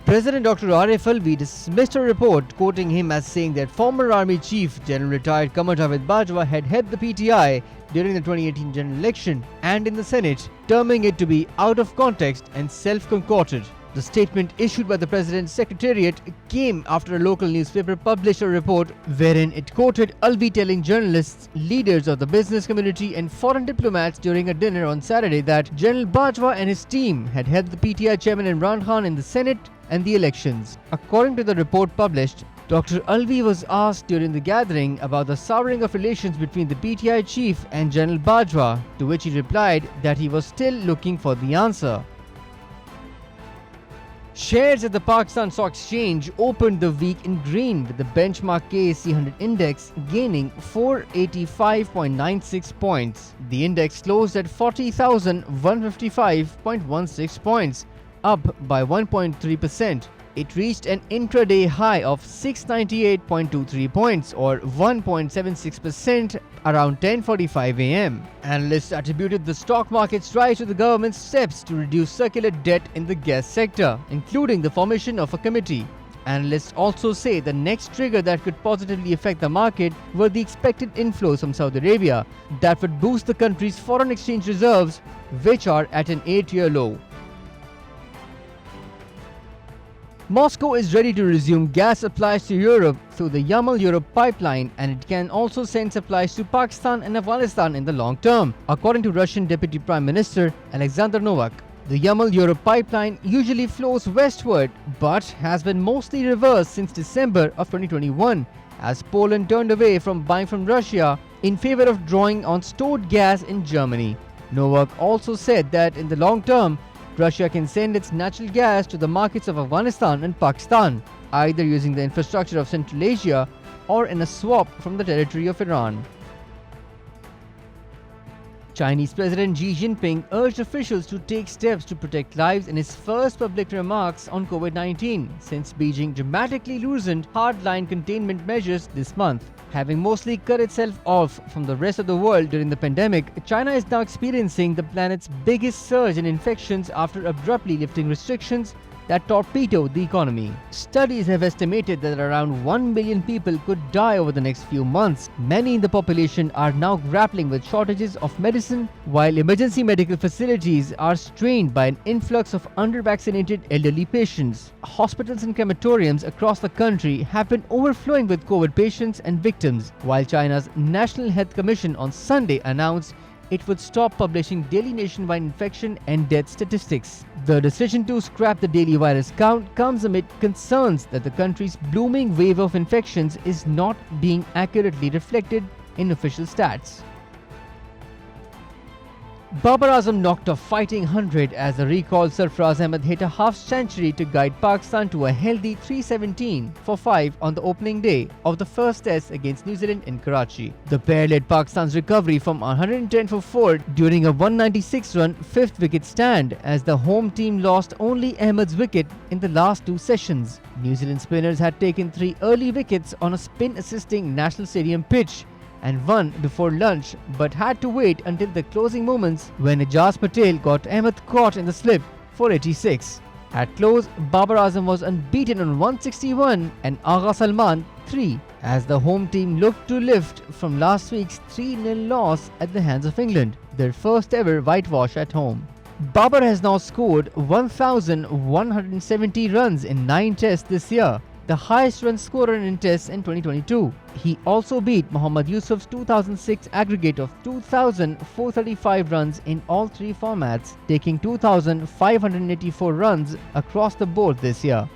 President Dr. Arif Alvi dismissed a report quoting him as saying that former Army Chief General retired Qamar Javed Bajwa had headed the PTI during the 2018 general election and in the Senate, terming it to be out of context and self-concocted. The statement issued by the President's Secretariat came after a local newspaper published a report wherein it quoted Alvi telling journalists, leaders of the business community and foreign diplomats during a dinner on Saturday that General Bajwa and his team had helped the PTI chairman Imran Khan in the Senate and the elections. According to the report published, Dr. Alvi was asked during the gathering about the souring of relations between the PTI chief and General Bajwa, to which he replied that he was still looking for the answer. Shares at the Pakistan Stock Exchange opened the week in green with the benchmark KSE 100 index gaining 485.96 points. The index closed at 40,155.16 points, up by 1.3%. It reached an intraday high of 698.23 points or 1.76% around 10:45 am. Analysts attributed the stock market's rise to the government's steps to reduce circular debt in the gas sector, including the formation of a committee. Analysts also say the next trigger that could positively affect the market were the expected inflows from Saudi Arabia that would boost the country's foreign exchange reserves, which are at an 8-year low. Moscow is ready to resume gas supplies to Europe through the Yamal-Europe pipeline, and it can also send supplies to Pakistan and Afghanistan in the long term, according to Russian Deputy Prime Minister Alexander Novak. The Yamal-Europe pipeline usually flows westward but has been mostly reversed since December of 2021 as Poland turned away from buying from Russia in favor of drawing on stored gas in Germany. Novak also said that in the long term, Russia can send its natural gas to the markets of Afghanistan and Pakistan, either using the infrastructure of Central Asia or in a swap from the territory of Iran. Chinese President Xi Jinping urged officials to take steps to protect lives in his first public remarks on COVID-19 since Beijing dramatically loosened hardline containment measures this month. Having mostly cut itself off from the rest of the world during the pandemic, China is now experiencing the planet's biggest surge in infections after abruptly lifting restrictions that torpedoed the economy. Studies have estimated that around 1 million people could die over the next few months. Many in the population are now grappling with shortages of medicine, while emergency medical facilities are strained by an influx of under-vaccinated elderly patients. Hospitals and crematoriums across the country have been overflowing with COVID patients and victims, while China's National Health Commission on Sunday announced it would stop publishing daily nationwide infection and death statistics. The decision to scrap the daily virus count comes amid concerns that the country's blooming wave of infections is not being accurately reflected in official stats. Babar Azam knocked off fighting 100 as the recalled Sarfraz Ahmed hit a half-century to guide Pakistan to a healthy 317 for 5 on the opening day of the first test against New Zealand in Karachi. The pair led Pakistan's recovery from 110 for 4 during a 196-run fifth wicket stand as the home team lost only Ahmed's wicket in the last 2 sessions. New Zealand spinners had taken 3 early wickets on a spin-assisting National Stadium pitch and won before lunch, but had to wait until the closing moments when Ijaz Patel got Ahmed caught in the slip for 86. At close, Babar Azam was unbeaten on 161 and Agha Salman 3 as the home team looked to lift from last week's 3-0 loss at the hands of England, their first ever whitewash at home. Babar has now scored 1,170 runs in 9 tests this year, the highest run scorer in tests in 2022. He also beat Mohammad Yusuf's 2006 aggregate of 2,435 runs in all 3 formats, taking 2,584 runs across the board this year.